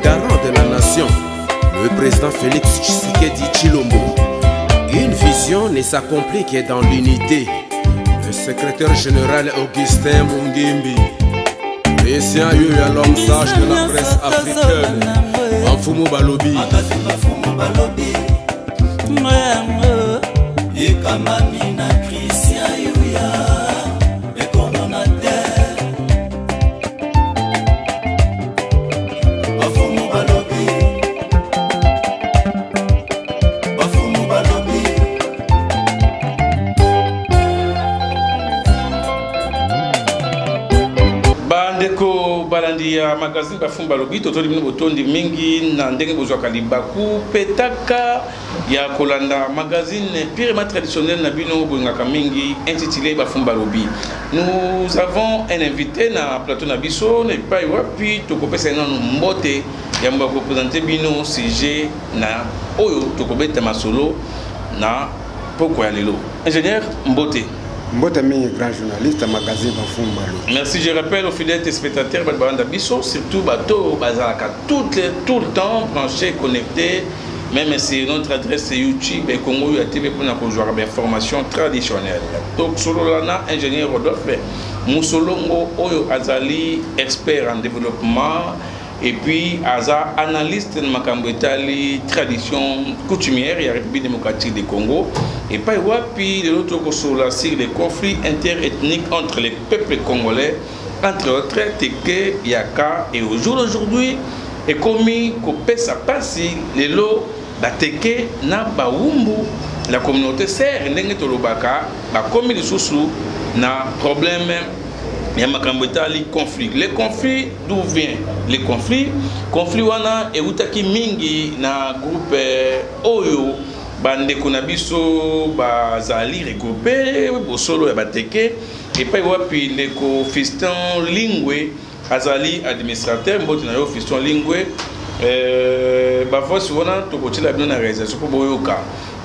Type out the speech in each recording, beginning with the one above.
garant de la nation, le président Félix Tshisekedi Tshilombo. Une vision ne s'accomplit que dans l'unité. Le secrétaire général Augustin Mungimbi, président à l'homme sage de la presse africaine, Mfumu Balobi. ya magazine Bafumba Lobi totoli bino botondi mingi na ndenge bozwaka libaku petaka ya kolanda magazine purement traditionnel na bino bongaka mingi intitulé Bafumba Lobi. Nous avons un invité na plateau na biso ne pas wapi tokopesa na mbote ya mba ko présenter bino sujet na oyo tokobeta masolo na poko ya lelo. Ingénieur Mbote. Mbotami, grand journaliste à magazine Bafumba Lobi. Merci, je rappelle aux fidèles téléspectateurs Badbaranda Bisso, surtout Bato Bazalaka, tout le temps branché, connecté, même si notre adresse YouTube et Congo TV pour nous jouer des formations traditionnelles. Donc, solo lana ingénieur Rodolphe Moussolongo Oyo Azali, expert en développement. Et puis, Aza, analyste de Makambetali, tradition coutumière et la République démocratique du Congo. Et pas puis de l'autre côté, sur les conflits interethniques entre les peuples congolais, entre autres, Teke, Yaka, et au jour d'aujourd'hui, et commis que ça passe, les lots, Teke, na Baumbu, la communauté serre, n'engue tolobaka, commis de sous na problème. Il y a un conflit. Les conflits, d'où vient les conflits? Conflit wana et utaki mingi na groupe Oyo bande konabiso bazali regroupé bosolo ya bateke et pas wapi les fiston lingwe azali administrateur mboti na yo fiston lingwe bavosi wana tokotila bino na réalisation pour boyoka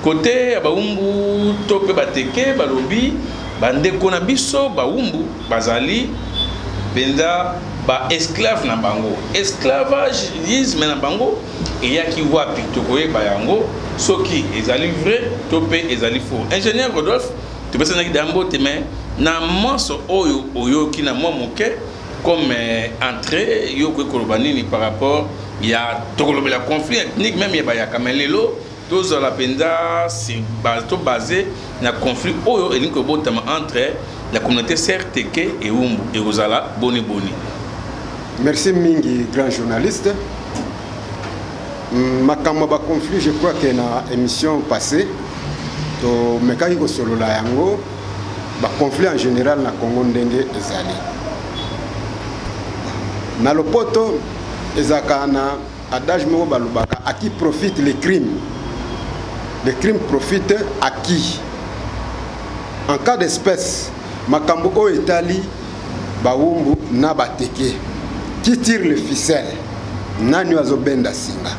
côté baumbu tope bateke balobi bande konabiso baumbu bazali benda ba esclave na bango esclavagisme na bango et yaki wapi tokoye bayango soki ezali vrai topé ezali faux. Ingénieur Rodolphe tu peux s'en dambo teme na moso oyo ki na mo moke comme entrée yo ko kolobanini par rapport ya tokolobela conflit ethnique même ya bayaka melelo tous la penda c'est basé na conflit oyo elingi ko botama entre la communauté Serteke et Umbu et Rosala Boni. Merci Mingi, grand journaliste. Makamaba conflit, je crois que dans l'émission passée, to mekaki solo la yango, ba conflit en général na Congo ndenge ezali. Na lopoto ezaka na adage mo balubaka à qui profite les crimes. Les crimes profitent à qui? En cas d'espèce, makambo o etali baumbu na bateke. Qui tire le ficelle? Nani azobenda singa.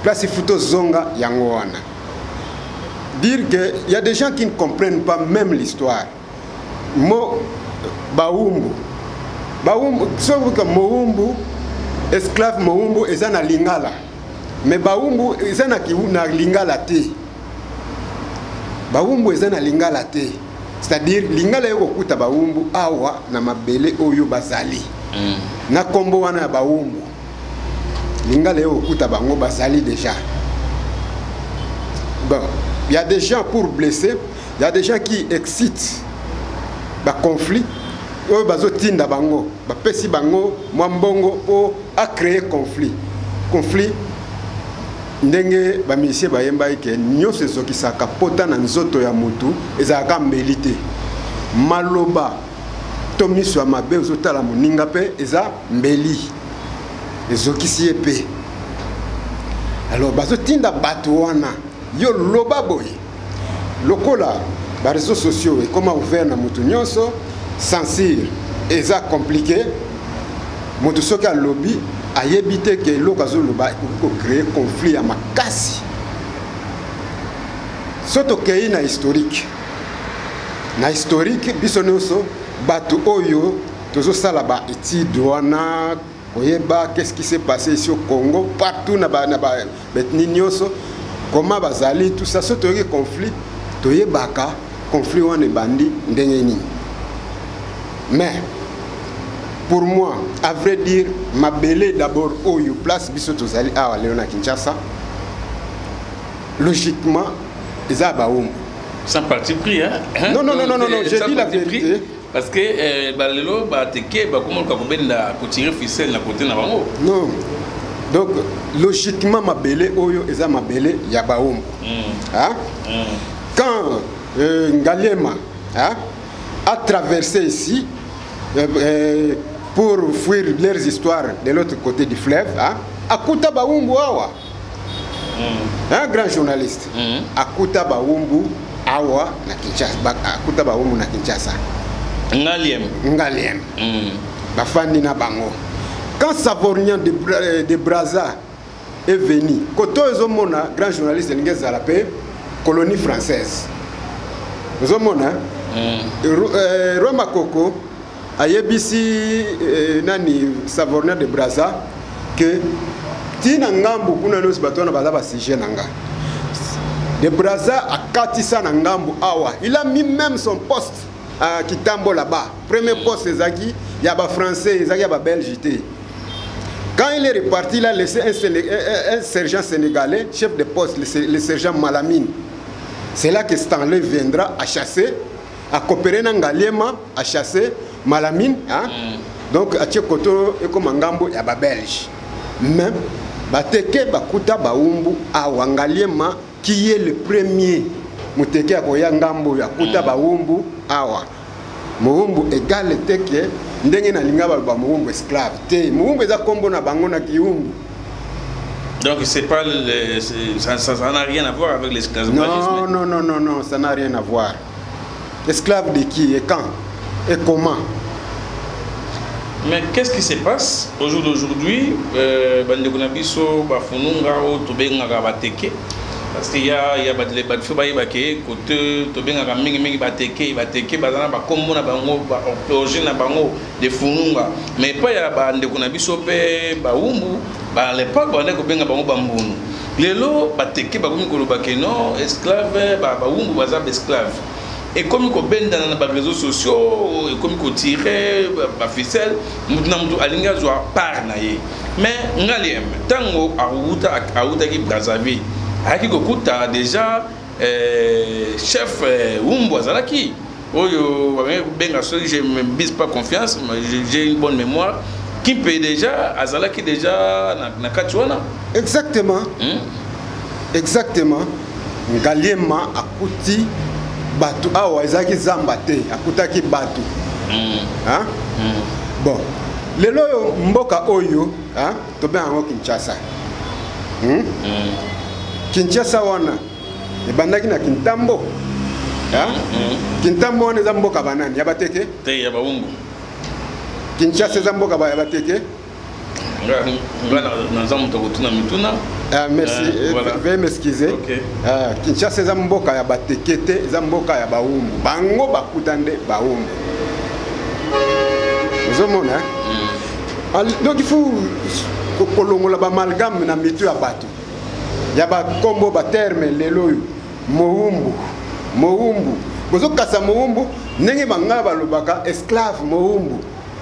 Place Futo Zonga Yangoana. Dire qu'il y a des gens qui ne comprennent pas même l'histoire. Mo baumbu. Baumbu, sauf que Moumbu, esclave Moumbu, et ça na lingala. Mais baumbu, et ça na lingala te. Baumbu, et ça na lingala te. C'est-à-dire lingala yoko kuta baumbu awa na mabele oyo bazali na kombo wana baumbu lingala yoko kuta bango bazali déjà. Bon, il y a des gens pour blesser, il y a des gens qui excitent ba conflit oyo bazotinda bango ba pesi bango mwambongo o a créer conflit ndenge ba misie ba yemba ike nyose soki saka pota na nzoto ya mutu ezaka mbelite maloba to miso ya mabe ozotala moninga pe eza mbeli ezokisi epe. Alors bazotinda bato wana yo loba boye lokola ba réseaux sociaux et comment ouvert na mutu nyonso censure eza compliqué mutu soki a lobby a yebite que l'occasion de créer conflit à makasi. Soto kei na historique. Na historique bisonoso batu oyo tozo sala ba étude wana qu'est-ce qui s'est passé ici au Congo, partout na ba nyoso, comment bazali, tout ça, ce conflit, toyebaka, conflit on est bandi, ndengeni. Mais, pour moi, à vrai dire, ma belle d'abord, Oyo, place Bissotozali, à Léona Kinshasa, logiquement, ils ont sans parti pris, hein? Non, j'ai dit la vérité. Parce que balelo bateke comment on tirer ficelle na côté na bango. Non. Donc logiquement ma belé oyo eza ma belé ya baombo. Hein? Quand Ngaliema a traversé ici pour fuir leurs histoires de l'autre côté du fleuve, akuta baombo awa. Un grand journaliste. Akuta baombo awa na Kinshasa, akuta baombo na Kinshasa. Ngaliem. Bafandi na bango. Quand Savorgnan de Brazza est venu, Koto Ezomona, grand journaliste de Ngezalapé, colonie française. Ezomona, Roma Koko, a yebisi nani Savorgnan de Brazza, que Tina Ngambu kuna nos batona bazaba sujet nanga. De Brazza a katisa na Ngambu awa. Il a mis même son poste à Kitambo là-bas. Premier poste Zaki, il y a des Français, il y a des Belges. Quand il est reparti, il a laissé un sergent sénégalais, chef de poste, le sergent Malamine. C'est là que Stanley viendra à chasser, à coopérer dans Ngaliema, à chasser Malamine. Hein? Donc, à Tchekoto, et comme Ngambo, il y a des Belges. Mais, Bateke, Bakuta, Baumbu, à Ngaliema, qui est le premier. Muteke akoya Ngambo, Yakuta, Baumbu, awa. Moumbu égal teke ndenge na linga ba moumbu esclave te moumbu eza kombo na bango na kiumbu. Donc c'est pas ça n'a rien à voir avec l'esclavagisme. Non, ça n'a rien à voir. Esclave de qui et quand et comment? Mais qu'est-ce qui se passe au jour d'aujourd'hui? Bandeko na biso ba fununga o tobenga ga bateke. Parce qu'il y a des gens qui côté tobenga mingi bateke bazana ba kombo na bango ba origine na bango de fununga mais pas ya bande ko na biso pe ba umbu ba l'époque bande ko benga bango bambunu lelo bateke ba komi ko lobake non esclave ba umbu baza esclave et comme ko benda na ba réseaux sociaux et comme ko tirer ba ficelle mutu na mutu alinga zo par na ye mais Ngaliem tango auta ki Brazzaville Aki Kokuta déjà chef Umbo Azalaki. Oyo benga je me bise pas confiance, j'ai une bonne mémoire. Qui peut déjà Azalaki déjà na Katuana. Exactement. Exactement. Ngaliema akuti batu awa ezaki zambate akutaki batu. Hein? Bon. Lelo mboka oyo, hein? Tobe ango Kinshasa. Kinshasa wana ebandaki na Kintambo. Kintambo wana eza mboka banani ya bateke? Te ya baumbu. Kinshasa eza mboka ba ya bateke? Naza muto kutuna mituna. Merci, veuillez m'excuser. Okay. Kinshasa eza mboka ya bateke te, eza mboka ya baumbu. Bango bakutande baumbu. Vous mona? Donc il faut kolongola ba amalgame na mitu ya bato. Yaba kombo ba terme lelo moumbu bozo kasa moumbu ndenge bangala balobaka esclave moumbu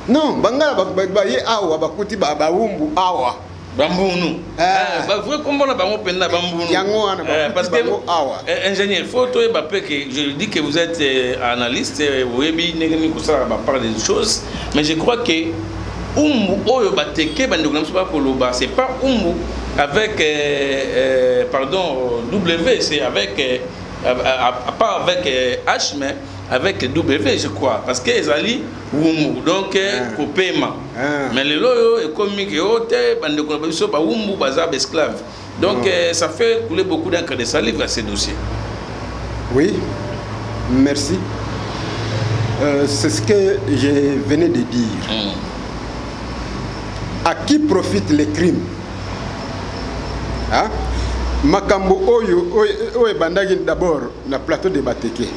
non bangala ba ye awa bakuti ba umbu awa bambunu ba vrai kombo na bango penda bambunu yango wana parce que ingénieur photo et ba que je dis que vous êtes analyste webi ndenge ko ça ba parler des choses mais je crois que umbu oyo bateke bandeko na ba koloba c'est pas umbu avec pardon W, c'est avec pas avec H mais avec W je crois parce que ezali umbu donc kopema mais le loyo est comme que ote bande ko biso ba umbu baza esclave donc ça fait couler beaucoup d'encre de salive à ces dossiers. Oui, merci. C'est ce que je venais de dire. À qui profitent les crimes? Hein? Makambo oyo bandagi d'abord na plateau de Bateke.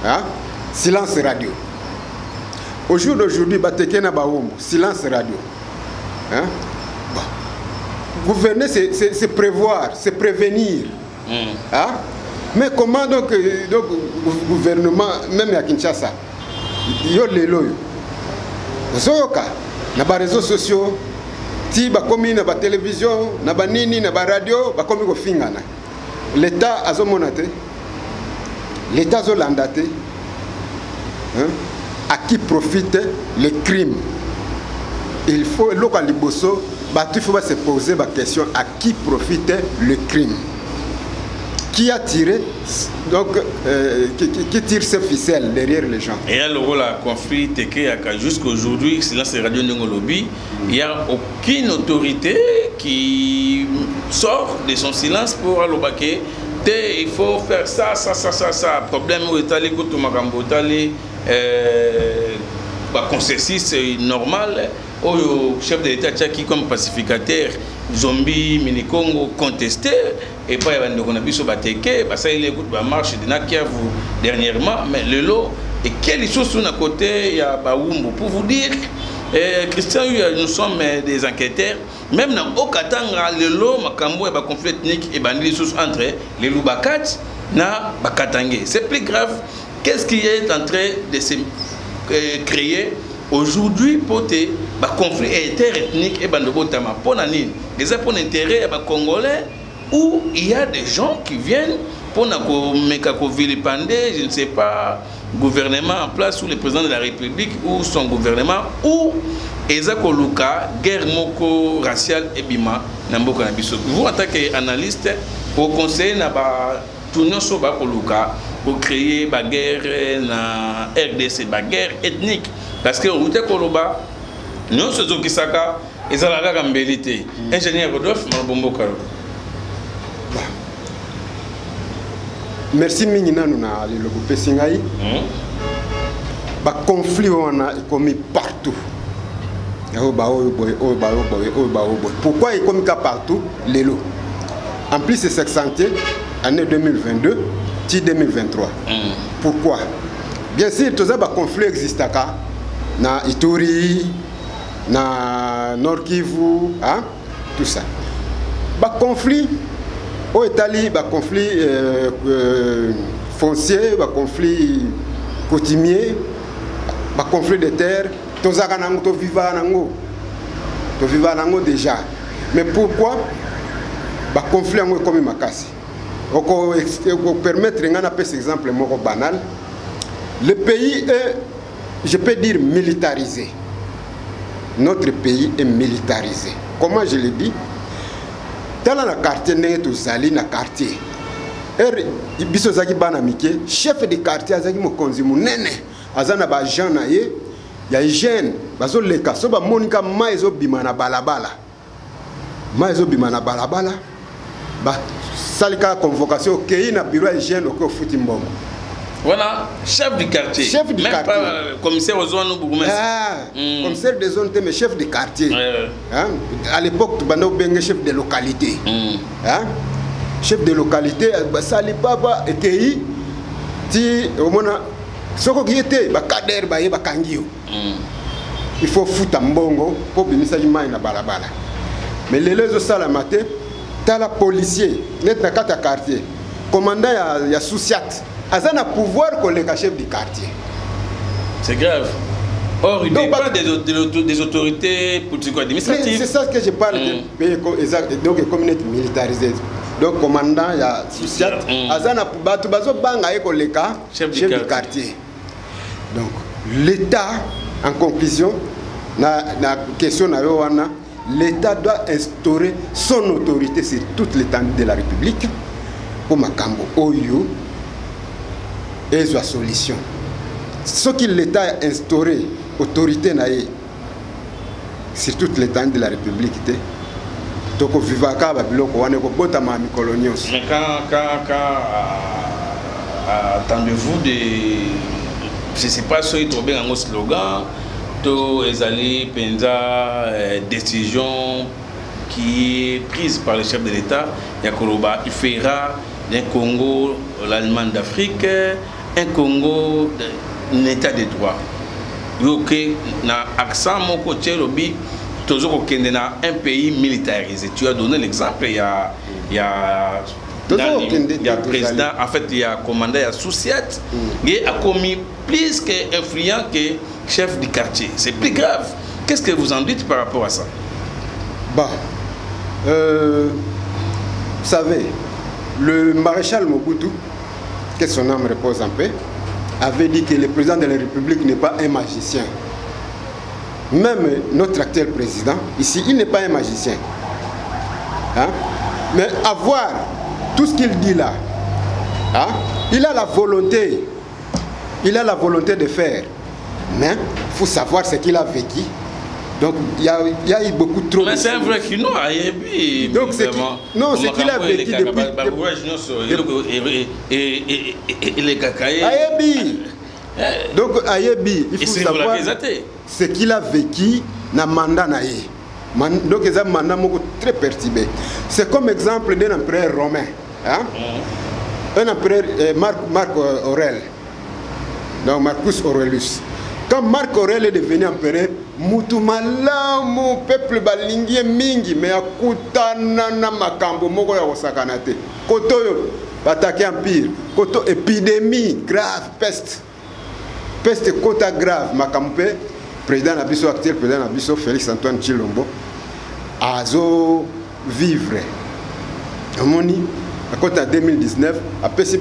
Hein? Silence radio. Au jour d'aujourd'hui Bateke na baombo, silence radio. Hein? Bon. Gouverner, c'est prévoir, c'est prévenir. Hein? Mais comment donc gouvernement, même à Kinshasa, il y a les lois. Zoyoka, na ba réseaux sociaux, ti ba komi na ba télévision, na ba nini, na ba radio, ba komi ko fingana. L'État a zomonate, l'État a zolandate, à qui profite le crime. Il faut, il faut se poser la question à qui profite le crime. Qui a tiré, donc, qui tire ses ficelles derrière les gens. Et alors, le conflit jusqu'à aujourd'hui, silence radio Ndengolobi, il n'y a aucune autorité qui sort de son silence pour aller au baquet. Il faut faire ça. Problème où est allé, quand on consensus c'est normal. Le chef de l'État qui comme pacificateur, zombie, mini-Congo, contesté. Et puis, il y a ça il écoute la marche de Nakiavu dernièrement. Mais le lot, et quelle chose sur notre côté, il y a Baoumbo. Pour vous dire, Christian, nous sommes des enquêteurs. Même dans Okatanga, le lot, Makambo et le conflit ethnique et les choses entre les Loubakat et Bakatangé. C'est plus grave. Qu'est-ce qui est en train de se créer aujourd'hui pour le conflit interethnique et Bandobotama? Pour l'année, déjà pour l'intérêt des Congolais, où il y a des gens qui viennent pour vilipender, je ne sais pas, gouvernement en place ou le président de la République ou son gouvernement, ou Ezako Luka, guerre moko raciale et bima, Namboka Nabiso. Vous, en tant qu'analyste, vous conseillez tout le monde pour créer une guerre na RDC, une guerre ethnique. Parce que vous êtes Koloba, nous sommes Kisaka, et ça la gambélité. Ingénieur Rodolphe, Marbombo Karo. Merci Minina nous na le groupe Singaï. Ba conflit on a commis partout. Pourquoi il commis partout les lots? En plus c'est s'accentuer année 2022, 2023. Pourquoi? Bien sûr tous ces conflits existent na Ituri, na Nord Kivu, hein? Tout ça. Ba conflit au Italie, bah conflit foncier, bah conflit coutumier, bah conflit de terre. To viva nango déjà. Mais pourquoi bah conflit en comme makasi? On permettre un exemple banal. Le pays est, je peux dire, militarisé. Notre pays est militarisé. Comment je le dis? Dans le quartier, nous sommes dans le quartier. Biso zaki bana mike, chef de quartier azaki mokonzi munene. Azana ba Jean na ye, ya hygiène, bazo leka so ba monika maizo bimana balabala. Maizo bimana balabala. Ba salika convocation kei na bureau hygiène au futi mbongo. Voilà, chef du quartier. Chef du même quartier. Pas commissaire aux zones ou commissaire des zones, mais chef de quartier. Hein? À l'époque, tu as chef de localité. Hein? Chef de localité, Sali Papa et Kei, au moins, ce qui était, Kader, Bakangio. Il faut foutre un bongo pour que ça aille na balabala. Mais les autres salamate, tu as la policier, net na kata quartier, commandant ya Souciat. Azana pouvoir qu'on les chef du quartier. C'est grave. Or, il n'y a pas des autorités politico-administratives. C'est ça que je parle de donc communauté militarisée. Donc, commandant, il y a Souciat. Azana Bazo Banga et chef du quartier. Donc, l'État, en conclusion, la question l'État doit instaurer son autorité sur toute l'étendue de la République pour Makambo Oyo. Et la solution. Ce que l'État a instauré, autorité naïe, sur toute l'étendue de la République, donc vivre à Babylone, on est au bout de ma coloniale. Mais quand attendez-vous de, je ne sais pas si vous avez un slogan, to ezali penza décision qui est prise par le chef de l'État, Yakoloba, il fera d'un Congo, l'Allemagne d'Afrique, un Congo, un état de droit. Il y a un accent, mon côté, toujours un pays militarisé. Tu as donné l'exemple, il y a président, en fait, il y a commandant, il y a Souciat, il a commis plus qu'influent que chef du quartier. C'est plus grave. Qu'est-ce que vous en dites par rapport à ça? Bon, vous savez, le maréchal Mobutu, que son âme repose en paix, avait dit que le président de la République n'est pas un magicien. Même notre actuel président, ici, il n'est pas un magicien. Hein? Mais avoir tout ce qu'il dit là, hein? Il a la volonté de faire. Mais il faut savoir ce qu'il a vécu. Donc il y a eu beaucoup trop. Mais c'est un vrai kino à Yebi. Donc c'est non, c'est qu'il a vécu depuis. Donc à Yebi, il faut savoir ce qu'il a vécu dans le mandat naïe. Donc c'est un mandat très perturbé. C'est comme exemple d'un empereur romain, hein? Un empereur Marc Aurèle. Donc Marcus Aurelius. Quand Marc Aurèle est devenu empereur, Mutumalamu, peuple balingi mingi, mais akutana na makambo moko ya osakanate. Koto attaqué empire, koto épidémie grave, peste kota grave, makampe président Nabiso actuel, président Nabiso Félix Antoine Tshilombo, azo vivre. Amoni à côté en 2019, après si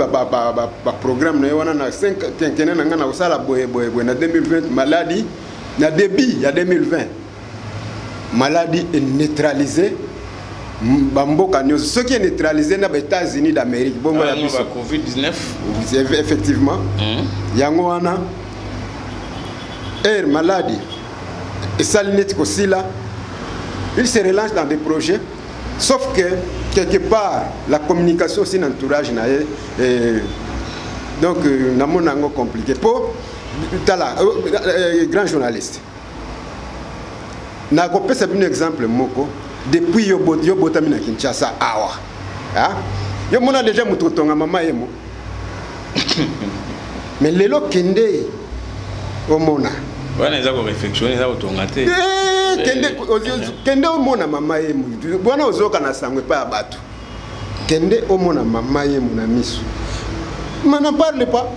programme na 5 quinquennat na ngana osala boye na 2020 maladie na début ya 2020 maladie est neutralisée bamboka nyoso ce qui est neutralisé na États-Unis d'Amérique bon la Covid-19 effectivement yango wana air maladie et salinette aussi là il se relance dans des projets. Sauf que, quelque part, la communication aussi n'entourage, donc, c'est compliqué. Pour grand journaliste, je vais un exemple, depuis que je suis à Kinshasa, je suis déjà maman. Mais les gens qui sont réflexion, kende omona mama ye mutu bwana ozoka na sangwe pa bato kende omona mama ye muna misu mais n'en parle pas.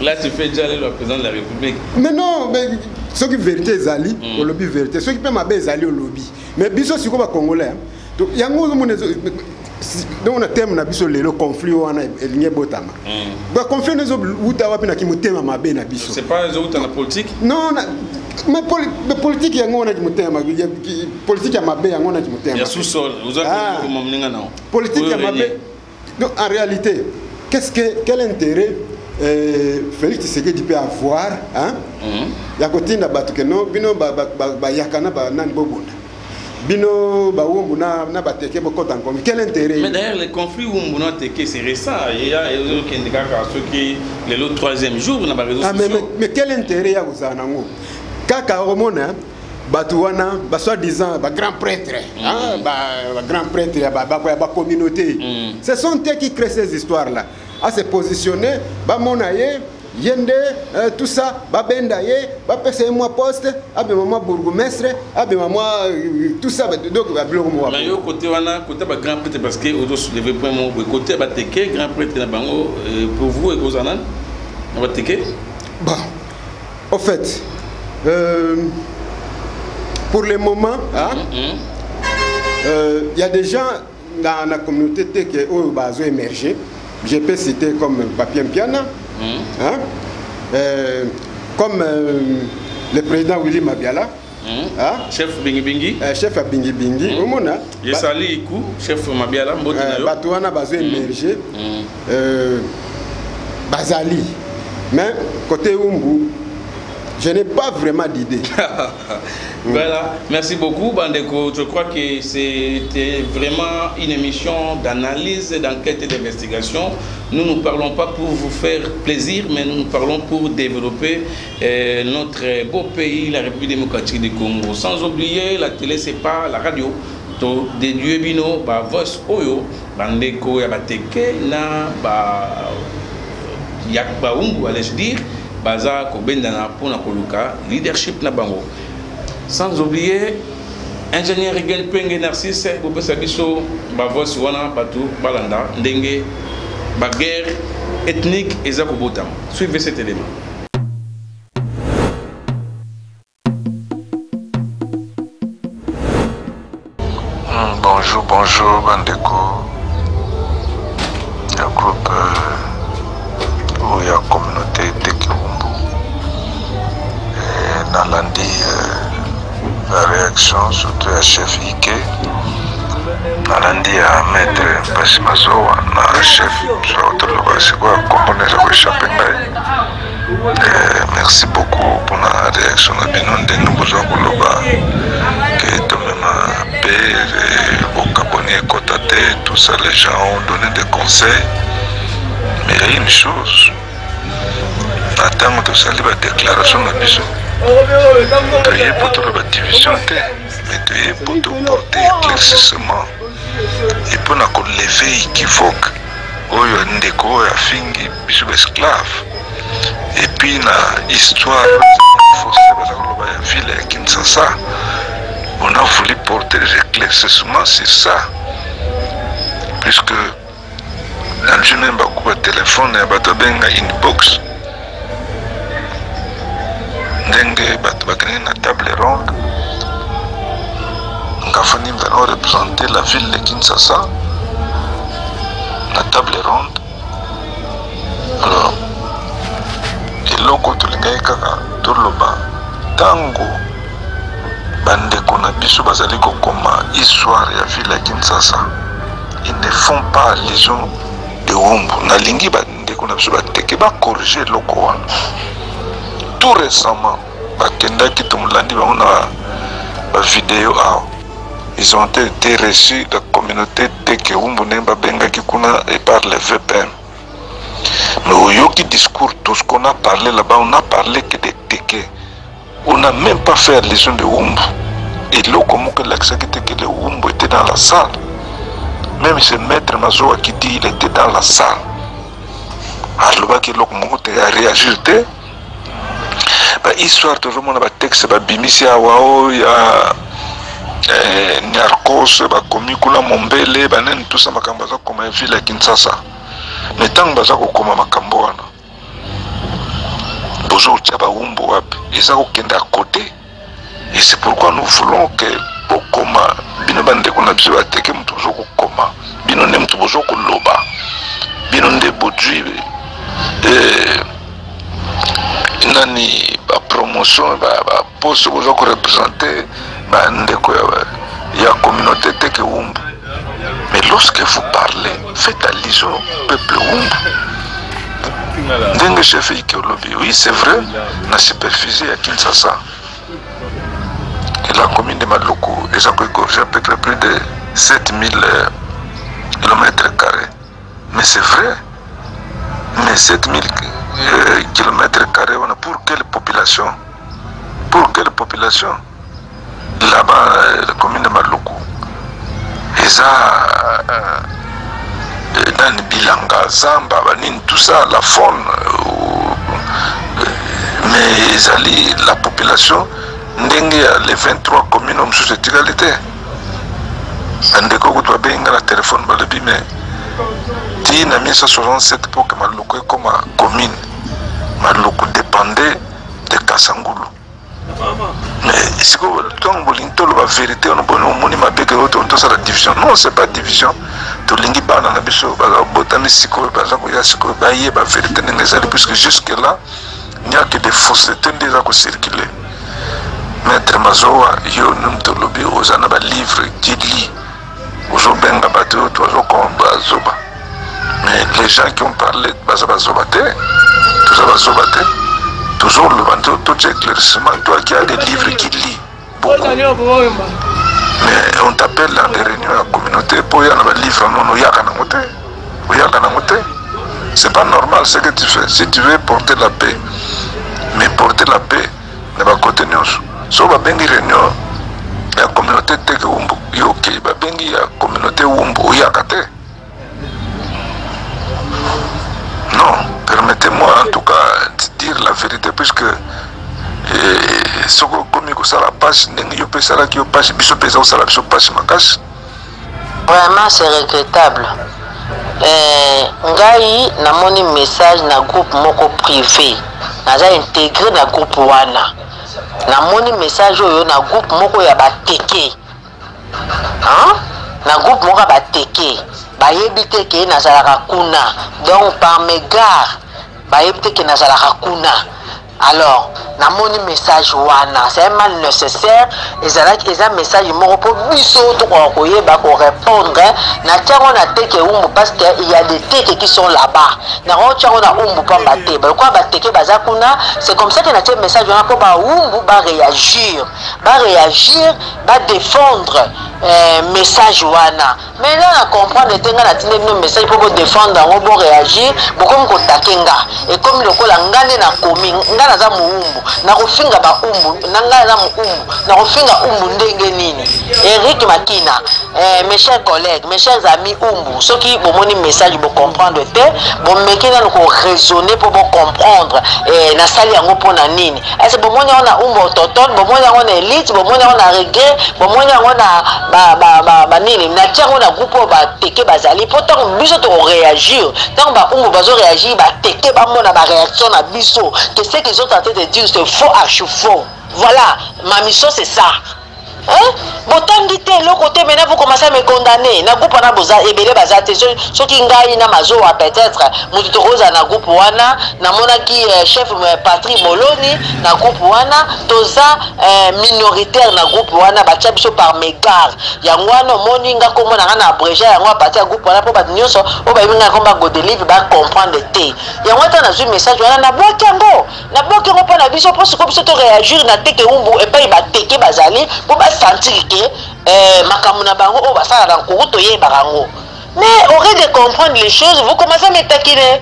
Là tu fais déjà le président de la République. Mais non, mais ce qui vérité ezali au lobby vérité ce qui peut mabe ezali au lobby mais biso siko ba congolais donc yango mona donc on a terme na biso le conflit wana elinye botama ba conflit nezo uta wapi na kimutema mabe na biso c'est pas les autres dans la politique. Non mais politique yango wana kimutema politique ya mabe yango wana kimutema ya sous-sol vous avez comme mninga non politique ya mabe. Donc en réalité quel intérêt Félix Tshisekedi peut avoir hein ya kotinda batu ke non bino ba yakana ba nani bobunda bino ba wumbu na bateke bokota nkomi quel intérêt. Mais d'ailleurs les conflits wumbu na teke c'est récent il y a qui indiquent ceux qui le troisième jour na ba réseaux sociaux. Mais quel intérêt ya kozana ngo kaka omona batu wana ba soi-disant ba grand prêtre hein ba grand prêtre ya ba communauté ce sont eux qui créent ces histoires là à se positionner ba monaye yende tout ça ba bendaye ba pese moi poste abe maman bourgmestre abe maman tout ça donc ba biloko mo mais yo côté wana côté ba grand prêtre parce que auto soulever point mon côté ba teke grand prêtre na bango pour vous et vos anan ba teke bon au fait pour le moment y a des gens dans la communauté qui ont émergé. Je peux citer comme Papier Mpiana, comme le président Willy Mabiala, chef Bingi Bingi, chef à Bingi Bingi, Yesali Iku, chef Mabiala, Batouana Bazo émergé, Bazali. Mais côté Umbu, je n'ai pas vraiment d'idée. Voilà, merci beaucoup Bandeko. Je crois que c'était vraiment une émission d'analyse, d'enquête et d'investigation. Nous ne parlons pas pour vous faire plaisir, mais nous parlons pour développer notre beau pays, la République démocratique du Congo. Sans oublier, la télé, c'est pas la radio. Des dieux bino, voice oyo, Bandeko yabateke na yakba ungu, allais-je dire. Baza ko bendana pona koluka leadership na bango. Sans oublier ingénieur Rigel Penge Narcisse, vous pouvez savoir ma voix sur Batou Balanda, Ndenge, la guerre ethnique et Zakobotam. Suivez cet élément. Bonjour Bandeko. Il y a un groupe où il y a une communauté Tekirumbu. Et dans lundi, la réaction, surtout à chef Ike. Dans lundi, à maître Basimazoa, na chef c'est quoi, component de Chapengai. Merci beaucoup pour la réaction de Binon de nous que tout le monde paie, au Cabonnier, Kotate, tout ça, les gens ont donné des conseils. Mais il y a une chose, attends de ça, la déclaration de Biso. Tu es pour toute la division, mais tu es pour tout porter éclaircissement. Et pour nous lever équivoque, où il y a un déco, il y a fingi, Biso esclave. Et puis la histoire de la ville de Kinshasa, on a voulu porter des éclaircissements sur ça. Puisque dans le journée, il y a un téléphone, il y a une inbox. Il y a une table ronde. Nous avons représenté la ville de Kinshasa. La table ronde. Alors, et loko tulingai kaka toloba tango bandeko na biso bazali kokoma histoire ya ville ya Kinshasa. Ils ne font pas allusion de Wumbu. Nalingi bandeko na biso bateke ba corriger loko wana. Tout récemment bakendaki tumulandi bango ba vidéo awa. Ils ont été reçus de la communauté Teke Wumbu nemba bengaki kuna et par les VPN. Mais au yoki discours, tout ce qu'on a parlé là-bas, on n'a parlé que de Teke. On n'a même pas fait allusion de Wumbu. Et là, comment que l'accepté que le Wumbu était dans la salle. Même ce maître Mazoa qui dit il était dans la salle. Alors que là, comment tu as réagi? Histoire de vraiment le texte, Bimisi Awao, il y a Nyarkos, Komi Kula Mombele, tout ça, comme un ville à Kinshasa. Mais tant que vous avez makambo wana bozo tchaba Wumbu wapi eza kokenda à côté. Et c'est pourquoi nous voulons que bokoma bino bande kuna biso bateke mutu bozo kokoma bino ne mutu bozo koloba bino nde bodwi nani ba promotion ba poste bozo ko représenter ba ndeko ya communauté Teke Wumbu. Mais lorsque vous parlez, faites allusion au peuple Wumbu. Dengue chef Ikeolobi, oui c'est vrai, la superficie à Kinshasa. Et la commune de Maloko, ils ont égorgé à peu près plus de 7000 km². Mais c'est vrai. Mais 7000 km², on a pour quelle population? Pour quelle population? Là-bas, la commune de Maloko. Dans Bilanga, Zamba, tout ça, la faune, mais la population, les 23 communes ont sous cette égalité. Ndeko tu bien la téléphone, mais en 1967 pour que Maloko comme commune, Maloko dépendait de Kasangulu. Mais si vous avez la vérité, on a la division. Non, ce n'est pas division. Puisque jusque-là, il n'y a que des faussetés déjà qui circulent. Maître Mazoa, il y a un livre qui lit. Mais les gens qui ont parlé de toujours le ventre, tout éclaircissement, toi qui as des livres qui lis beaucoup. Mais on t'appelle dans des réunions à la communauté pour y avoir des livres, non, il y a un côté. C'est pas normal ce que tu fais. Si tu veux porter la paix, mais porter la paix, ne va côté nous. Si on va bien une réunion, la communauté Teke Wumbu, il y a ok, la communauté Wumbu, il y a non, permettez-moi en tout cas de dire la vérité, puisque comme ça la page passe ndenge yo pesala ki yo passe biso pesa osala biso passe makasi. Vraiment c'est regrettable. Ngai namoni message na groupe moko privé. Naza intégré na groupe wana. Namoni message oyo na groupe moko ya bateke. Hein? Na groupe moko ya bateke. Bayebite ke nazalaka kuna. Donc par mégarde bayebite ke nazalaka kuna. Alors, namoni message wana, c'est un mal nécessaire. Et ça message moko pour biso to ko yeba ko répondre. Na tiango na teke umbu parce que il y a des teke qui sont là-bas. Na ro tiango na umbu pa baté. Ba ko ba teke bazakuna, c'est comme ça que na tiango message wana pour ba umbu ba réagir, ba défendre message wana. Mais là on comprend de tenga na tine no message pour défendre, on bon réagir, beaucoup ko takenga. Et comme le ko la ngane na komi naza muumbu na kofinga ba umbu nanga na muumbu na kofinga umbu ndenge nini. Eric Makina, mes chers collègues, mes chers amis umbu, ceux qui bomoni message bo comprendre te bon mekina ko raisonner pour bon comprendre na sali yango pona nini. Est-ce bomoni ona umbu autochtone, bomoni ona élite, bomoni ona reggae, bomoni ona ba nini na tiango na groupe ba teke bazali pourtant biso to réagir tant ba umbu bazo réagir ba teke ba mona ba réaction na biso que ce qu'ils ont tenté de dire c'est faux, archi faux. Voilà, ma mission c'est ça. Hein? Botangi te le côté maintenant vous commencez à me condamner. Na groupe na boza ebele bazate ceux qui ngai na mazo peut-être mutu roza na groupe wana na mona ki chef Patrick Moloni na groupe wana toza minoritaire na groupe wana batia biso par mégard. Yango wana moni nga ko mona na abrégé yango a partir groupe wana pour ba nyonso o ba binga ko ba go deliver ba comprendre te. Yango ta na zu message wana na bokango. Na bokango pa na biso pour ce que biso to réagir na teke umbu et pas ba teke bazali pour sentir que makamuna bango o basala dans kuruto ye barango. Mais au lieu de comprendre les choses, vous commencez à me taquiner.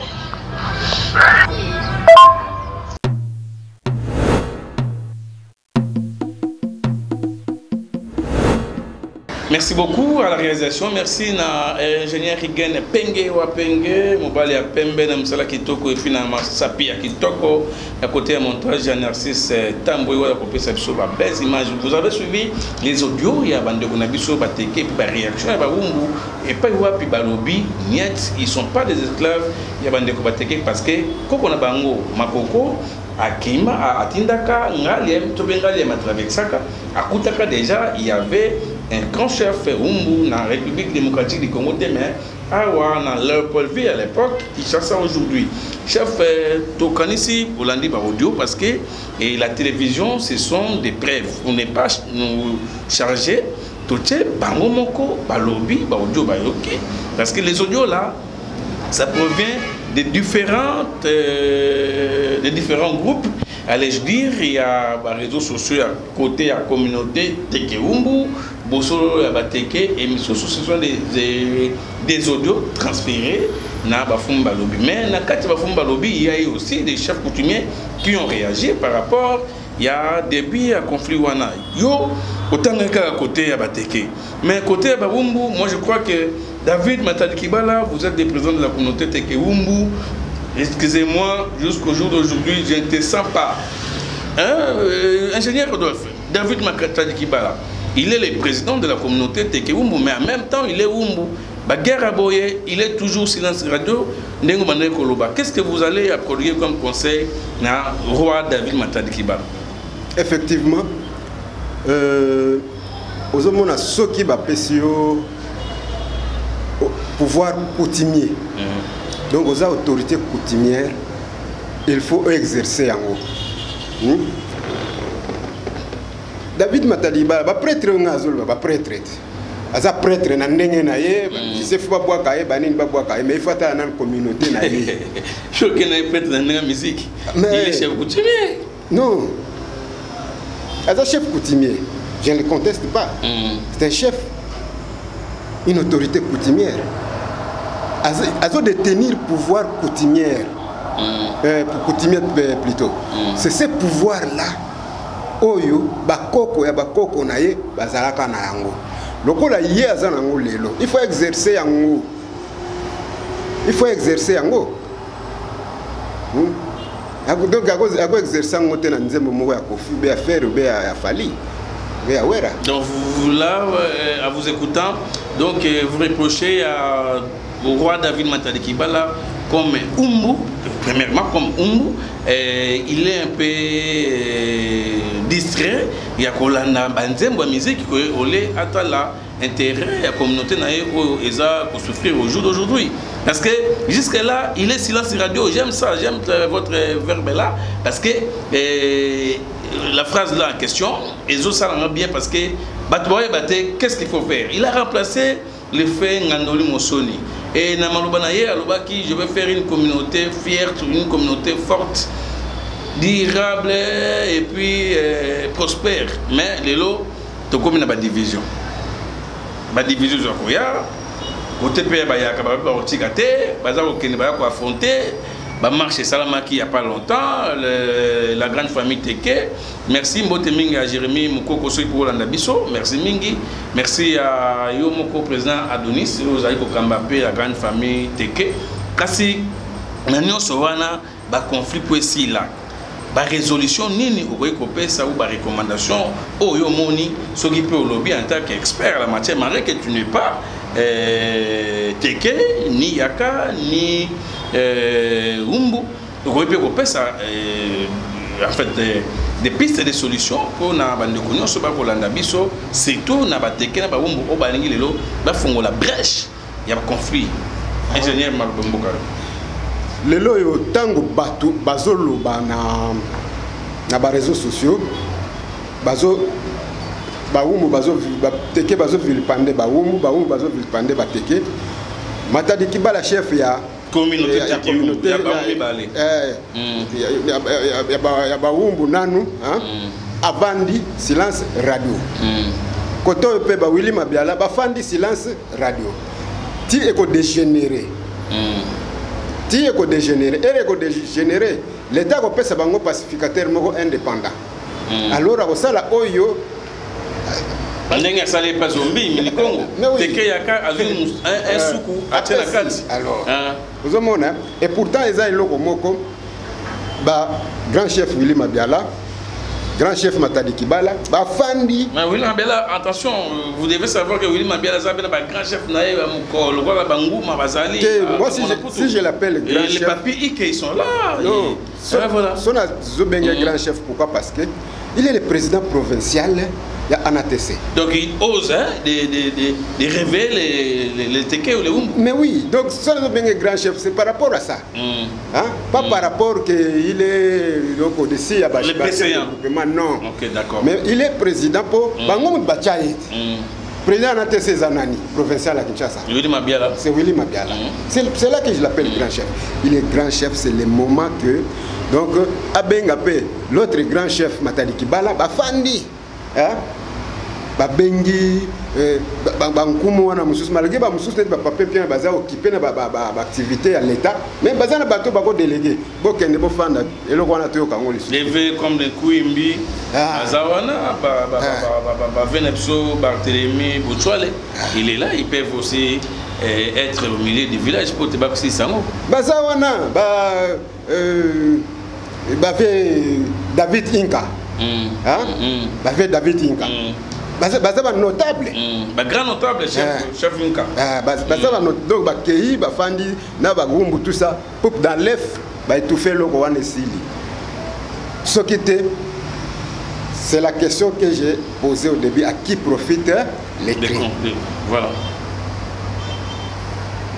Merci beaucoup à la réalisation. Merci à l'ingénieur Rigen Penge Wapenge, Mobali à Pembe, Namsala Kitoko et finalement Sapi à Kitoko, à côté à montage à Narcisse Tamboui, à côté de la belle image. Vous avez suivi les audios, il y a Bande Gonabiso, Bateke, puis réaction, et pas Wapi Balobi, Niet, ils ne sont pas des esclaves, il y a Bande Bateke parce que Koko Nabango, Makoko, à Kima, à Tindaka, Ngaliem, Tobengaliem à travers Saka, à Koutaka déjà, il y avait un grand chef Umbu dans la République démocratique du Congo demain, à Léopoldville à l'époque, il chassait aujourd'hui. Chef Tokanisi, Olandi Audio, parce que la télévision, ce sont des preuves. On n'est pas chargé, tout est Bangomoko, Balobi, Audio, Bayoki. Parce que les audios là, ça provient des différents groupes. Allais-je dire, il y a des réseaux sociaux à côté, à la communauté, Teke Umbu, Bosso Bateke, et ce sont des audios transférés dans Bafum Balobi. Mais dans Kati Bafum Balobi, il y a eu aussi des chefs coutumiers qui ont réagi par rapport, il y a début à conflit Wana. Yo, autant qu'à côté à Bateke. Mais côté à Babumbu, moi je crois que David Matadikibala, vous êtes des présidents de la communauté Teke Umbu. Excusez-moi, jusqu'au jour d'aujourd'hui, je ne te sens pas. Ingénieur Rodolphe, David Matadikibala, il est le président de la communauté Teke Umbu, mais en même temps, il est Umbu. Baguerre Aboye, il est toujours silence radio. Qu'est-ce que vous allez produire comme conseil à roi David Matadikibala? Effectivement, aux hommes, on a ceux qui ont pouvoir coutumier. Donc aux autorités coutumières, il faut exercer en haut. David Matadikibala, prêtre, prêtre. Aza prêtre na ndenge na ye, je sais pas boire kaye, banine ba boire kaye, mais il faut être dans la communauté na ye. Choqué na prêtre dans la musique. Il est chef coutumier. Non. Aza chef coutumier, je ne le conteste pas. C'est un chef, une autorité coutumière. Aza de tenir pouvoir coutumière, coutumier plutôt. C'est ce pouvoir là. Oyo bakoko ya bakoko na ye bazalaka na yango. Lokola yé azanango lelo, il faut exercer yango. Il faut exercer yango. Donc ago exercer yango te na nzembo moko ya kofi be faire be ya fali. Donc vous là, à vous écoutant, donc vous reprochez au roi David Matadi Kibala comme Umbu, premièrement comme Umbu, il est un peu distrait, il y a Kolanda Banzembo musique qui olé atala intérêt à la communauté pour souffrir au jour d'aujourd'hui. Parce que jusque-là, il est silence radio. J'aime ça, j'aime votre verbe là. Parce que la phrase là en question, ils ont ça bien parce que qu'est-ce qu'il faut faire? Il a remplacé le fait Ngandoli Mosoni. Et Namalubanaye Alobaki, je vais faire une communauté fière, une communauté forte, durable et puis prospère. Mais les lots, tu comme une division. La division de Koya, côté pays, il y a affronter. Marché Salamaki il n'y a pas longtemps, la grande famille Teke. Merci Mbote Mingi à Jérémy Moukoko pour Landabiso. Merci Mingi. Merci à Yomoko président Adonis, Ozaïko Kambapé, la grande famille Teke. Kasi, Nanyo Sowana, conflit pour ici là. Résolution nini ou ça ou recommandation au Yomoni, ce qui peut au lobby en tant qu'expert en la matière, malgré que tu n'es pas Teke, ni Yaka, ni Umbu, ça en fait des pistes et des solutions pour na bande connu sur pour l'andabiso surtout na bateke na ba Umbu o balingi lelo ba fongo la brèche il y a conflit ingénieur Malbomboka lelo yo tango batu bazolo na ba réseaux sociaux bazo ba Umbu bazo bateke bazo vilipande ba Umbu bazo vilipande bateke Matadi Kibala chef ya communauté ya Umbu nanu avandi silence radio koto pe ba Willy Mabiala bafandi silence radio ti eko dégénérer l'état ko pesa bango pacificateur moko indépendant alors ako sala oyo Ndenge salé pas zombie mais Congo Teke yaka azun un soukou atela kati alors vous avez et pourtant ils ont loko moko ba grand chef Willy Mabiala grand chef Matadi Kibala ba fandi mais Willy Mabiala attention vous devez savoir que Willy Mabiala ça ba grand chef naé ba mukolo kwa banguma bazali moi si je l'appelle grand chef les papiers ils sont là non voilà son zobenga grand chef pourquoi parce que il est le président provincial il y a ANATC. Donc il ose hein, de rêver les Teke ou les Umbu. Mais oui, donc ça le bien grand chef, c'est par rapport à ça. Hein? Pas par rapport qu'il est donc au-dessus à le président. Non. Ok, d'accord. Mais il est président pour Bangoum Bachaït. Président ANATC Zanani, provincial à Kinshasa. Willy Mabiala. C'est Willy Mabiala. C'est là que je l'appelle grand chef. Il est grand chef, c'est le moment que donc Abengapé, l'autre grand chef Matadi Kibala, Bafandi. Babengi bankumu wana mususu malgré ba mususu net ba papier bien baza occupé na ba activité à l'état mais baza na bato bako délégué bokende bo fanda eloko wana toyo kango lisu levé comme les Kouimbi Azawana ba Venepso Barthélemy Boutsoale il est là ils peuvent aussi être au milieu du village pour te bakosi sango baza wana ba David Inka Bafé David Inka. Bazaba notable. Grand notable chef Inka. Bazaba donc bakei bafandi na bagumbu tout ça pour dans l'œuf ba étouffer loko wana sili. Ce qui était c'est la question que j'ai posée au début, à qui profitent les crimes. Voilà.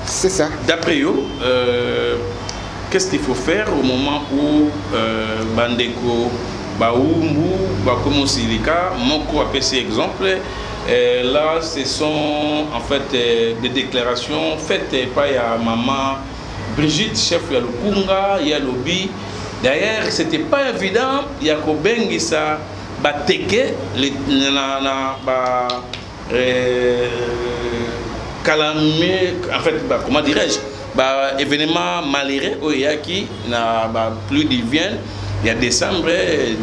C'est ça. D'après eux, qu'est-ce qu'il faut faire au moment où Bandeko Baumbu, Bakomo Silika, Moko a fait exemple. Là, ce sont en fait des déclarations faites par maman Brigitte, chef de Lukunga, il y a Lobby. D'ailleurs, c'était pas évident, il y a Kobengi ça, Bateke, calamé, en fait, comment dirais-je, événement malheureux au Yaki, plus d'Ivienne. Il y a décembre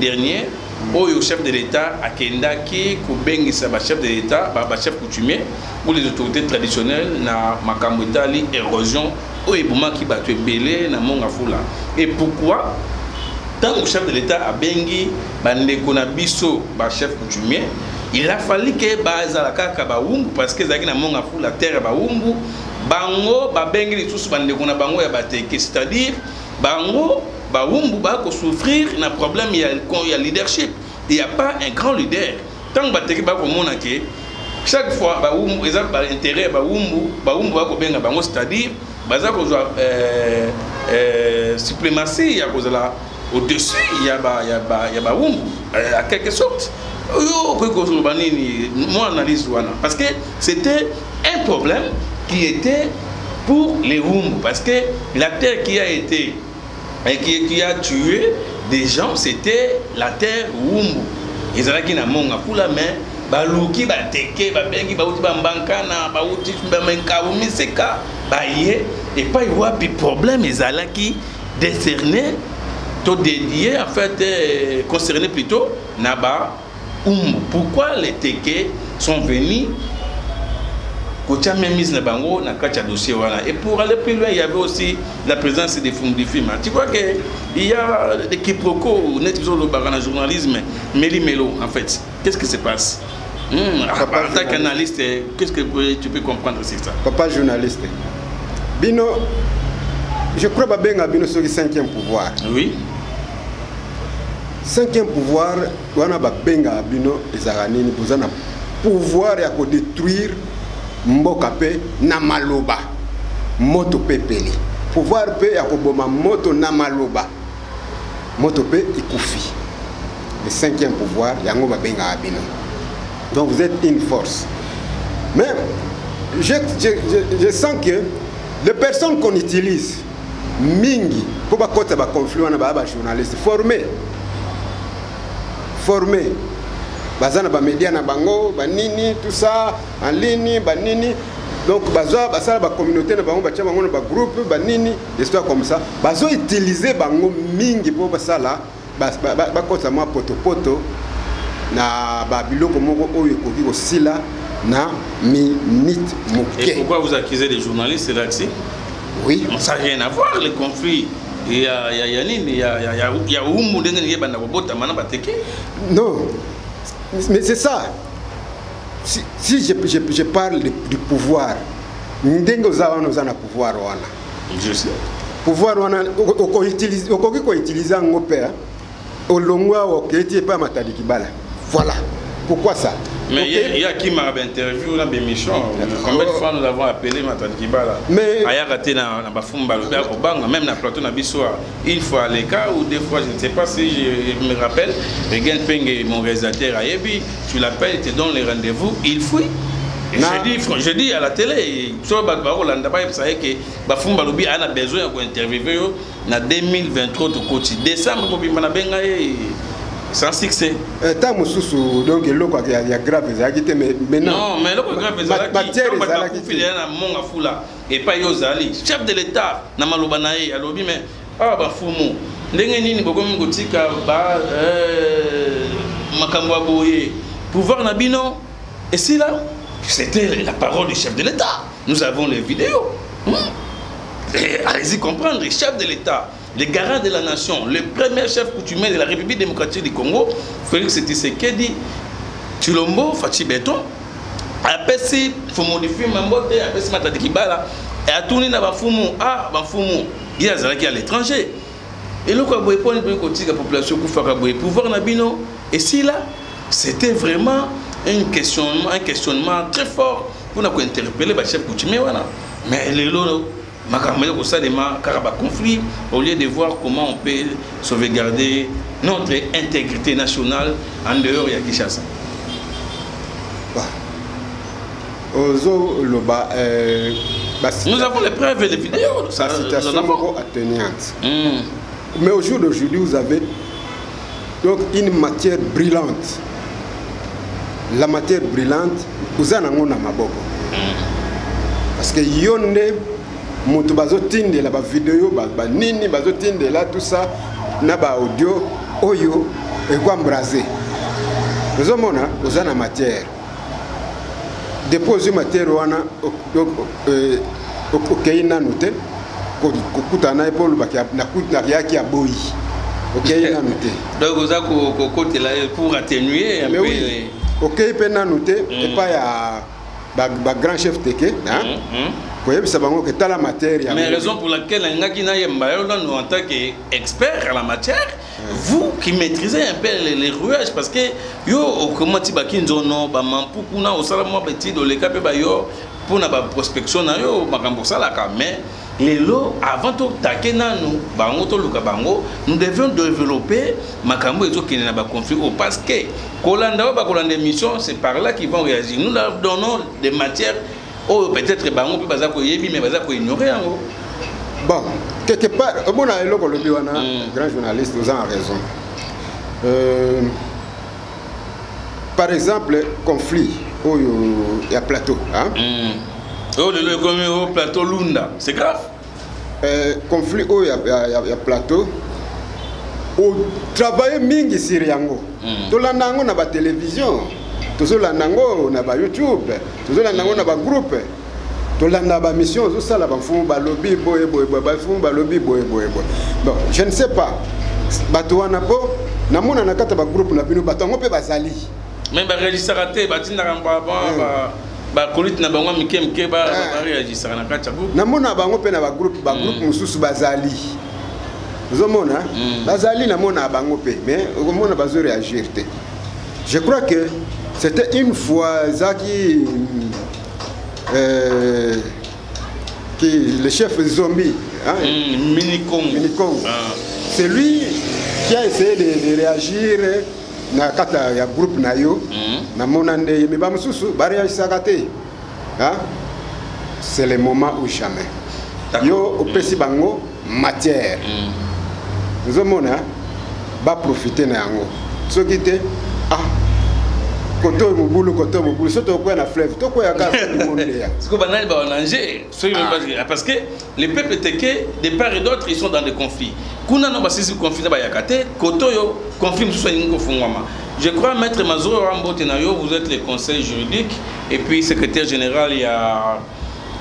dernier, le chef de l'État a Kendaki, Koubengisa, chef de l'État, chef coutumier, ou les autorités traditionnelles, na Makambutali, érosion, ou Ebouma qui bat belé, na Mongafula. Et pourquoi? Tant que le chef de l'État a Bengi, Bandeko Nabiso, chef coutumier, il a fallu que bazalaka ka baumbu parce que zaki na monga fu la terre baumbu bango babengi les tous bande kona bango ya bateke, c'est-à-dire bango baumbu ba ko souffrir na problème il y a leadership, il y a pas un grand leader tant bateke ba ko mona ke chaque fois baumbu exemple intérêt baumbu ba ko benga bango, c'est-à-dire baza ko joa suprématie ya ko la au-dessus il y a baumbu à quelque sorte. Moi, analyse parce que c'était un problème qui était pour les Wumbu. Parce que la terre qui a été qui a tué des gens, c'était la terre Wumbu. Ils avaient qui n'a monga pour la main, baluki, bateke, babengi, bauti bambangana, bauti bamenka, umiseka, baye, et pas y avoir des problèmes. Ils allaient qui décerner, tout dédié, en fait, concerné plutôt, Naba. Pourquoi les Teke sont venus et pour aller plus loin, il y avait aussi la présence des films. Tu vois qu'il y a des quiproquos, le journalisme, Méli-Mélo, en fait. Qu'est-ce qui se passe en tant qu'analyste, qu'est-ce que tu peux comprendre sur ça? Papa journaliste. Bino, je crois que Bino c'est le 5e pouvoir. Oui. 5e pouvoir, wana babenga bino ezarani ni bozana pouvoir ya ko détruire mboka pe na maloba moto pe peli. Pouvoir pe ya ko boma moto na maloba moto pe ikufi. Le 5e pouvoir yango babenga bino. Donc vous êtes une force. Mais je sens que les personnes qu'on utilise mingi pour ba kota ba conflit wana ba journaliste formé bazana ba média na bango banini tout ça en ligne banini donc bazwa basala ba communauté na bango bacha bango na ba groupe banini des histoires comme ça bazo utiliser bango mingi pour basala ba kota ma poto na ba biloko moko oyo koki ko sila na minute moke. Et pourquoi vous accusez les journalistes là-dessus? Oui, ça n'a rien à voir le conflit. Il y a non, mais c'est ça. Si je parle du pouvoir, nous avons pouvoir. Je sais. Pouvoir, on utilise un opéra, au long pas Matadikibala. Voilà. Pourquoi ça? Mais il y a qui m'a interviewé dans l'émission. Combien de fois nous avons appelé Matadikibala? Mais il y a raté dans Bafumba, même dans Plateau Nabissoa, une fois à l'écart ou deux fois, je ne sais pas si je me rappelle. Regan Peng, mon réalisateur à Yebi, tu l'appelles, il te donne les rendez-vous, il fouille. Je dis à la télé, sur Badbarolanda, vous savez que Bafumba Lubi a besoin d'interviewer en 2023 au quotidien. Décembre, sans succès. Donc, il y a grave, mais non. Non, mais le grave, et pas Yozali. Chef de l'État, Namalobanae, Alobi, mais Bafumo. Ndengeni, Bogomi Gotika, Makamwa Boye, pouvoir Nabino. Et c'est là, c'était la parole du chef de l'État. Nous avons les vidéos. Allez-y comprendre, le chef de l'État, le garant de la nation, le premier chef coutumier de la République démocratique du Congo, Félix Tshisekedi Tshilombo Fachi Beton, apesi modifier Mambote, apesi Matadikibala, et a tourné dans Bafumu, Bafumu, il y a Zalaki à l'étranger. Et le Kaboué pour la population pouvoir Nabino, et si là, c'était vraiment un questionnement très fort pour nous interpeller le chef coutumier. Mais les lots, conflit, au lieu de voir comment on peut sauvegarder notre intégrité nationale en dehors de Kinshasa. Nous avons les preuves et les vidéos. La situation est atténuante. Mais au jour d'aujourd'hui, vous avez donc une matière brillante. La matière brillante, vous en avez un maboko. Parce que yonde mutu bazotinde la vidéo ba nini bazotinde là tout ça na ba audio oyo et quoi embraser nous avons na matière dépose matière wana donc okayina noté kokutana epolo bakia na yaki ya boyi okayina noté donc vous avez côté là pour atténuer un peu ok pe nanu te et pas ya ba grand chef teke hein koyebisa bango que tala matière. Mais raison pour laquelle ngaki na yemba yo nous en tant qu'expert à la matière, vous qui maîtrisez un peu les rouages, parce que yo comment ti bakinzo no ba mampuku na osala mo beti do le kape ba yo pour na ba prospection na yo makambo sala ka, mais les lots avant tout taquer na nous bango to luka bango, nous devions développer makambo ezo qui na ba conflit au parce que kolanda ba kolanda mission, c'est par là qu'ils vont réagir. Nous leur donnons des matières. Oh, peut-être bango peut pas yebi mais baza ko ignorer yango. Bon, quelque part bon na eloko lobi wana grand journaliste nous en raison. Par exemple conflit au y a plateau hein. Oh le comme au plateau Lunda, c'est grave. Conflit au y a plateau au travailler mingi sur yango. To landango na ba télévision. Tozolanda ngo na ba YouTube, tozolanda ngo na ba groupe, tolanda ba mission zosala ba fumu ba lobby boye ba fumu ba lobby boye. Bon, je ne sais pas. Bato wana po na mona na kata ba groupe na bino bato ngo pe bazali. Mais ba réagir raté ba tinda ba kolit na bango mike ba réagir na kata bu. Na mona bango pe na ba groupe mususu bazali. Zomona bazali na mona bango pe mais mona bazo réagir te. Je crois que c'était une fois Zaki le chef zombie hein, Minikong. C'est lui qui a essayé de réagir na kata ya groupe na yo na monande mais ba mususu ba réagir sakate hein. C'est le moment ou jamais yo opesi bango matière nous avons ba profiter na yango soki te koto mobulu soto ko na fleuve to ko ya ka monde ya parce que banal ba danger parce que les peuples teke de part et d'autre ils sont dans des conflits kuna no basisi conflit ba yakate koto yo conflit muso ningo fungwama. Je crois maître Mazoro Rambotenayo, vous êtes le conseil juridique et puis secrétaire général il y a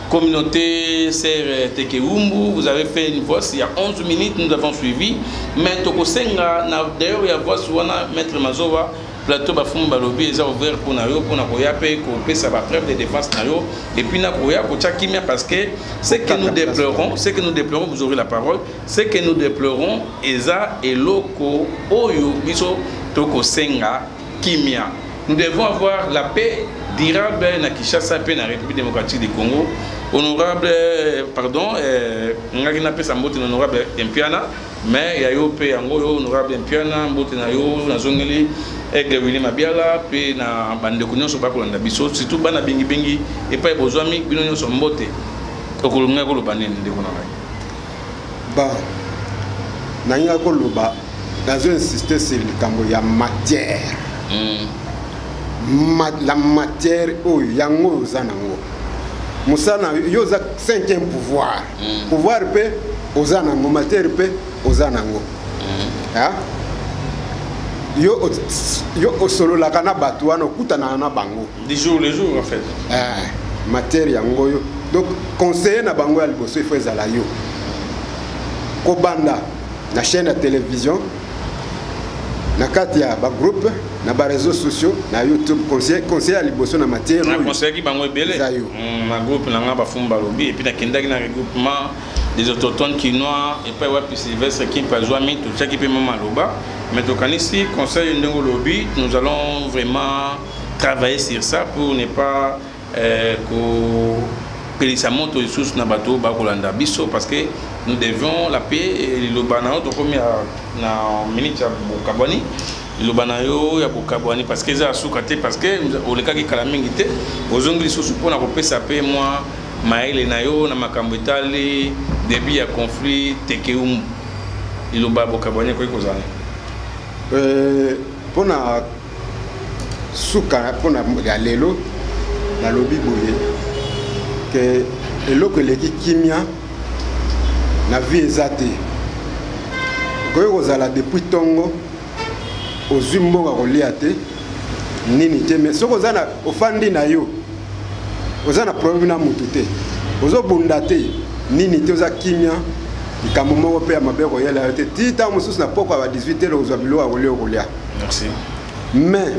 communauté Serre Tekeumbu, vous avez fait une voix il y a 11 minutes, nous avons suivi. Mais Tokosenga, d'ailleurs, il y a voix sur maître Mazova, plateau Bafum Balobi, ils ont ouvert pour Nayo, pour Nakoyape, pour sa preuve de défense Nayo, et puis Nakoya, pour Tchakimia, parce que ce que nous déplorons, vous aurez la parole, ce que nous déplorons, Eza et Loko, Oyo, Biso, Tokosenga, Kimia. Nous devons avoir la paix durable na Kinshasa pe na République démocratique du Congo. Honorable pardon ngaki na pesa mbote honorable Mpiana mais ya yo pe yango honorable Mpiana mbote na yo na zongeli Aigle William Abiala pe na bande ko nyonso ba ko landa biso surtout bana bengi et pas bozwami bino nyonso mbote okolunga ko lobanene ndeko na ngai ba nanga ko loba nazo insister sur le kambo ya matière la matière oh yango zanango musana yoza 5e pouvoir pouvoir pe ozanango matière pe ozanango hein yo osolo la kana batu wana kutana na bango les jours en fait matière yango yo donc conseiller na bango ya liboso il faut ezala yo ko banda na chaîne de télévision na kati ya ba groupe na ba réseaux sociaux na YouTube conseiller à liboso na matière na conseiller ki bango ebele na groupe na nga ba fumba lobi et puis na kendaki na regroupement des autochtones quinois et puis ouais puis Sylvestre qui pas joami tout ça qui peut même loba mais donc ici conseil ndongo lobi nous allons vraiment travailler sur ça pour ne pas que ça monte aux sources na bateau ba kolanda biso parce que nous devons la paix et le banao to comme na minute ya Bokabwani le banayo ya Bokabwani parce que ça soukate parce que au le cas qui kala mingi te ozongli sosu pona ko pesa pe moi maile nayo na makambo etali début ya conflit Tekeumbu le ba Bokabwani ko kozana pona suka pona ya lelo na lobi boye que eloko leki kimia na vie ezate koyo kozala depuis tongo ozumboka kolia te nini te mais soko zana ofandi na yo ozana problème na mutu te ozobunda te nini te oza kimia likambo moko pe ya mabe koyela yo te tita mosusu na poko ya 18 heures ozwa biloko ya kolia kolia. Merci. Mais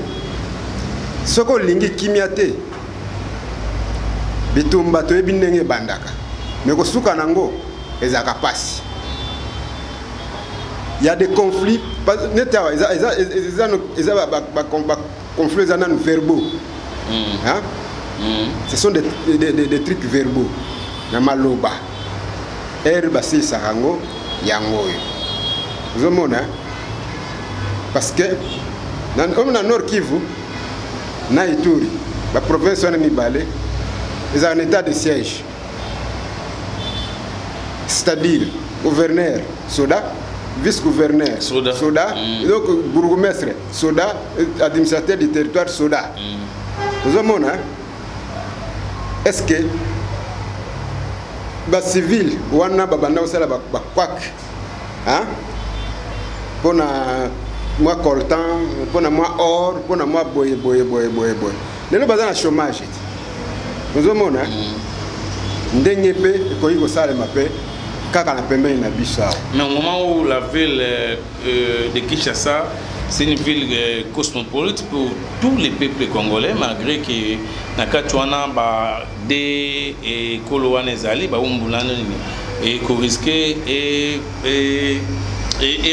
soko lingi kimia te bitumba to ebindenge bandaka mais ko suka nango ezaka pasi. Il y a des conflits netawa conflits verbaux. Hein? Ce sont des trucs verbaux. Na maloba basi sarango yango. Vous voyez, parce que comme na Nord Kivu na Ituri la province wana mibale ils ont un état de siège, c'est-à-dire gouverneur soda, vice-gouverneur soda, donc bourgmestre soda, administrateur du territoire soda. Vous voyez, est-ce que les civils wana babanda osala ba kwak hein pour moi coltan pour moi or pour moi boye lelo baza na chômage. Vous voyez, ndenge pe koyi ko sala mape kaka na pembeni na biso. Mais au moment où la ville de Kinshasa, c'est une ville cosmopolite pour tous les peuples congolais, malgré que Nakatuana des Koloanezali, et qu'on risquait et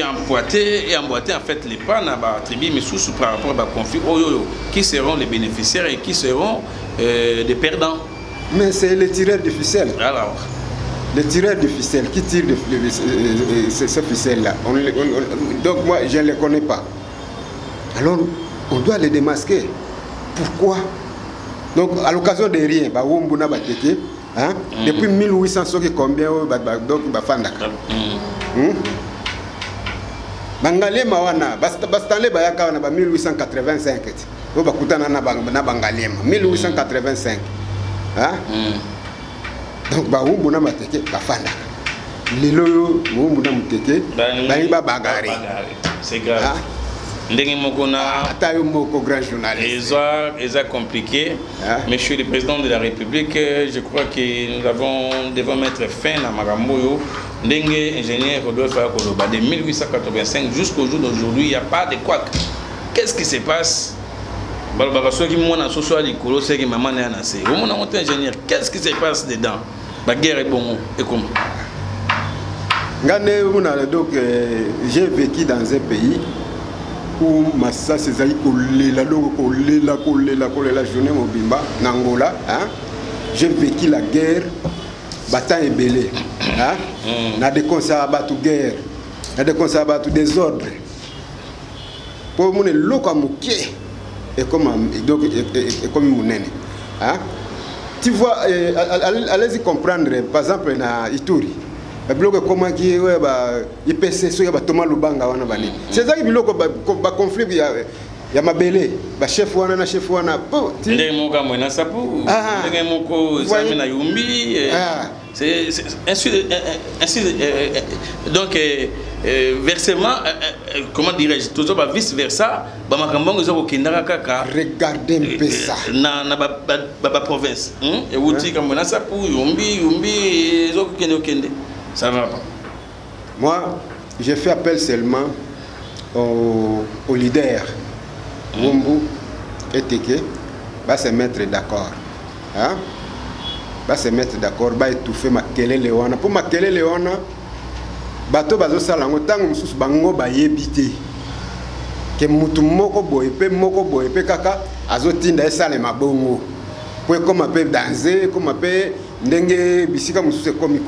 emboîter en fait les pas dans la tribu, mais sous par rapport à conflit, qui seront les bénéficiaires et qui seront des perdants. Mais c'est les tireurs de ficelle. Alors, les tireurs de ficelle qui tirent ces ficelles-là. Donc moi, je ne les connais pas. Alors, on doit les démasquer. Pourquoi? Donc, à l'occasion de rien, hein? Depuis 1800, combien donc Bangalema wana, Bastanle Bayaka wana 1885. Bakutana na Bangalema 1885. Hein? Donc baumbu na mateke bafanda. Lelo baumbu na muteke ba bagari. C'est grave. Grand journaliste. Ils ont compliqué. Monsieur le Président de la République, je crois que nous devons mettre fin à Maramboyo. Ndenge ingénieur Rodolphe Akoloba de 1885 jusqu'au jour d'aujourd'hui, il n'y a pas de quoi. Qu'est-ce qui se passe? Qu'est-ce qui se passe dedans? La guerre est bon et comment? Donc j'ai vécu dans un pays où Massa Césaï la journée Mobimba, Nangola, hein? J'ai vécu la guerre, bataille et belé, hein? Na des consabats de guerre, na des consabats de désordre. Pour mon lokamouké et comme Mounene, hein? Tu vois, allez-y comprendre, par exemple, na Ituri. Comment qui est IPC, Thomas Lubanga, c'est ça qui est conflit. Il y a ma belé, chef wana chef wana. Donc versement, comment dirais-je, toujours vice versa. Regardez un peu ça. Na province. Et vous dites comme ça pour yumbi ça va pas. Moi, j'ai fait appel seulement aux leaders. Wumbu et Teke va se mettre d'accord. Hein? Va se mettre d'accord, va étouffer Makele Léona. Pour Makele Léona, bateau bazo salango tango mususu bango ba yebité. Que mutu moko boyepe kaka azotinda esale mabongo. Pour comme appelle danser, comme appelle ndenge bisika mususu komi.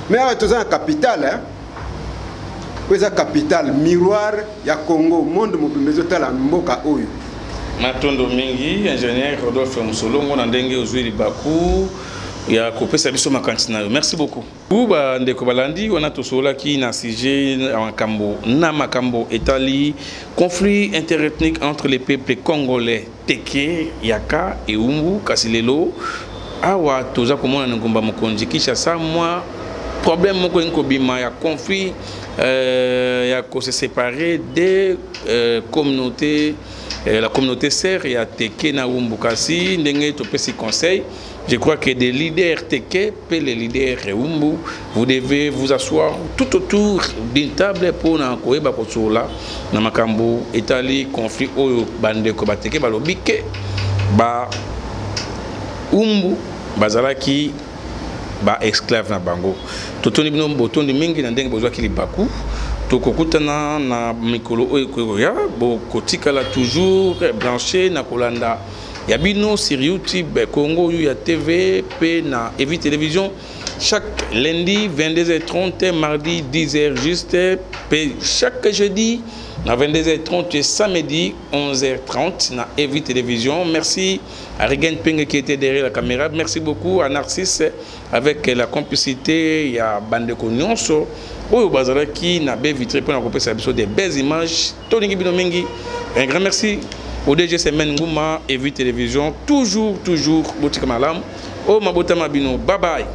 Mais avec la capitale, hein? La capitale, miroir, il y a Congo, monde mobile, la mboka oyo. Matondo Mingi, ingénieur Rodolphe Moussolo, on a dengue aux huiles Bakou, il y a coupé sa biso makantina. Merci beaucoup. Bouba Ndeko Balandi, on a tout cela qui n'a sigé en Kambo, Namakambo, Italie, conflit interethnique entre les peuples congolais, Teke, Yaka et Umbu, Kasilelo, Awa, Toza, comment on a ngomba mokonji, Kinshasa, moi. Problème il y a conflit, il y a se séparer des communautés la communauté sert et à Teke na Umbukasi, ndenge topesi conseil. Je crois que des leaders Teke, et les leaders Umbu, vous devez vous asseoir tout autour d'une table pour n'encoyer Bakotsula, Namakambu, Italie, conflit au bande ko Bateke, Balobike, ba Umbu, Bazalaki, ba esclave na bango. Totoni bino boton de mingi na ndenge bozwa kili baku. Tokokutana na mikolo oyo bo kotikala toujours branché na kolanda ya bino sur YouTube Congo ya TV pe na Evi Télévision chaque lundi 22h30 mardi 10h juste pe chaque jeudi na 22h30 et samedi 11h30 na Evi Télévision. Merci à Regen Peng qui était derrière la caméra. Merci beaucoup à Narcisse avec la complicité ya Bandeko Nyonso. Oyo bazala qui n'a pas vitré pour nous ça des belles images. Tony Bidomingi, un grand merci au DG Semen Ngouma et Evi Télévision. Toujours Boutika Malam. Oh Mabota Mabino, bye bye.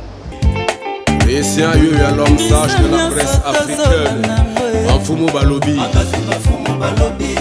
Et c'est un lieu à l'homme sage de la presse africaine. Mfumu Balobi. Mfumu Balobi.